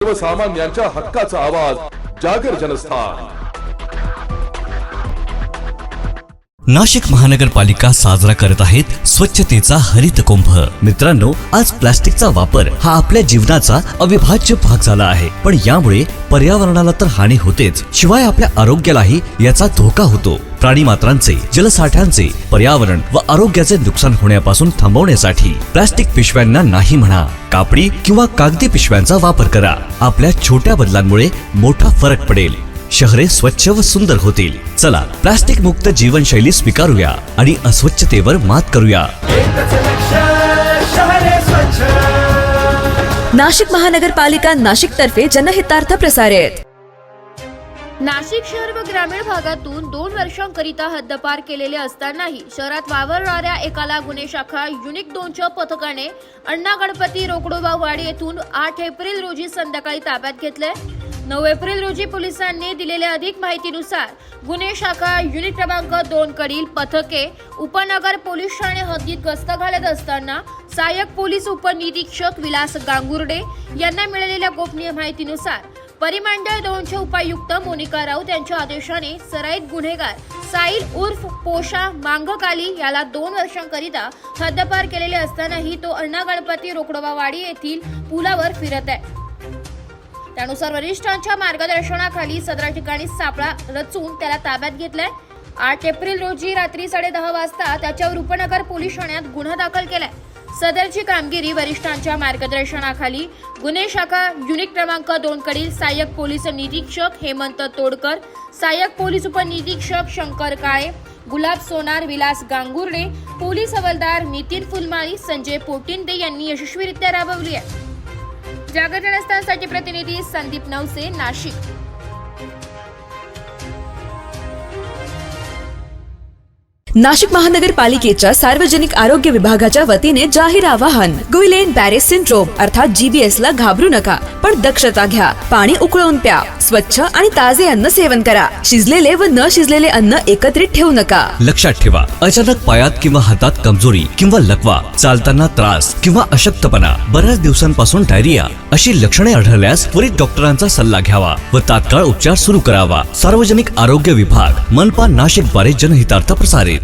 सर्वसामान्यांच्या हक्काचा आवाज जागर जनस्थान। नाशिक महानगरपालिका साजरा करत आहेत स्वच्छतेचा हरित कुंभ। मित्रांनो, आज प्लास्टिकचा वापर हा आपल्या जीवनाचा अविभाज्य भाग झाला आहे, पण यामुळे पर्यावरणाला तर हानी होतेच, शिवाय आपल्या आरोग्यालाही याचा धोका होतो। प्राणी मात्रांचे, जलसाठ्यांचे, पर्यावरण व आरोग्याचे नुकसान होण्यापासून थांबवण्यासाठी प्लास्टिक पिशव्यांना नाही म्हणा, कापडी किंवा कागदी पिशव्यांचा वापर करा। आपल्या छोट्या बदलांमुळे मोठा फरक पडेल, शहरे स्वच्छ व सुंदर होतील। चला, प्लास्टिक मुक्त जीवनशैली स्वीकारूया आणि अस्वच्छतेवर मात करूया। नाशिक महानगरपालिका नाशिक तर्फे जनहितार्थ प्रसारित। नाशिक शहर व ग्रामीण भागातून 2 वर्षांकरिता हद्दपार केलेले असतानाही शहरात वावरणाऱ्या एकाला गुन्हे शाखा युनिक 2च्या पथकाने अण्णा गणपती रोकडोबा वाडी येथून 8 एप्रिल रोजी संध्याकाळी ताब्यात घेतले। 9 एप्रिल रोजी पोलिसांनी दिलेल्या अधिक माहितीनुसार गुन्हे शाखा युनिट क्रमांक 2 कडील पथके उपनगर पोलीस ठाणे हद्दीत गस्त घालत असताना सहाय्यक पोलीस उपनिरीक्षक विलास गांगुर्डे यांना मिळालेल्या गोपनीय माहितीनुसार परिमंडळ 2चे उपायुक्त मोनिका राऊत यांच्या आदेशाने सराईत गुन्हेगार साहिल उर्फ पोशा मांगकाली याला 2 वर्षांकरिता हद्दपार केलेले असतानाही तो अण्णा गणपती रोकडोबा वाडी येथील पुलावर फिरत आहे। त्यानुसार वरिष्ठांच्या मार्गदर्शनाखाली सदर ठिकाणी सापळा रचून त्याला ताब्यात घेतलाय। 8 एप्रिल रोजी रात्री 10:30 वाजता त्याच्यावर उपनगर पोलीस ठाण्यात गुन्हा दाखल केलाय। सदरची कामगिरी वरिष्ठांच्या मार्गदर्शनाखाली गुन्हे शाखा युनिट क्रमांक 2 कडील सहाय्यक पोलीस निरीक्षक हेमंत तोडकर, सहाय्यक पोलीस उपनिरीक्षक शंकर काळे, गुलाब सोनार, विलास गांगुर्डे, पोलीस हवालदार नितीन फुलमाळी, संजय पोटिंदे यांनी यशस्वीरित्या राबवली आहे। जागर जनस्थानसाठी प्रतिनिधी संदीप नवसे, नाशिक। नाशिक महानगरपालिकेच्या सार्वजनिक आरोग्य विभागाच्या वतीने जाहीर आवाहन। गुइलेन बॅरे सिंड्रोम अर्थात GBS ला घाबरू नका, पण दक्षता घ्या। पाणी उकळून प्या, स्वच्छ आणि ताजे अन्न सेवन करा। शिजलेले व न शिजलेले अन्न एकत्रित ठेवू नका। लक्षात ठेवा, अचानक पायात किंवा हातात कमजोरी किंवा लकवा, चालताना त्रास किंवा अशक्तपणा, बऱ्याच दिवसांपासून डायरिया अशी लक्षणे आढळल्यास त्वरित डॉक्टरांचा सल्ला घ्यावा व तात्काळ उपचार सुरू करावा। सार्वजनिक आरोग्य विभाग, मनपा नाशिक द्वारे जनहितार्थ प्रसारित।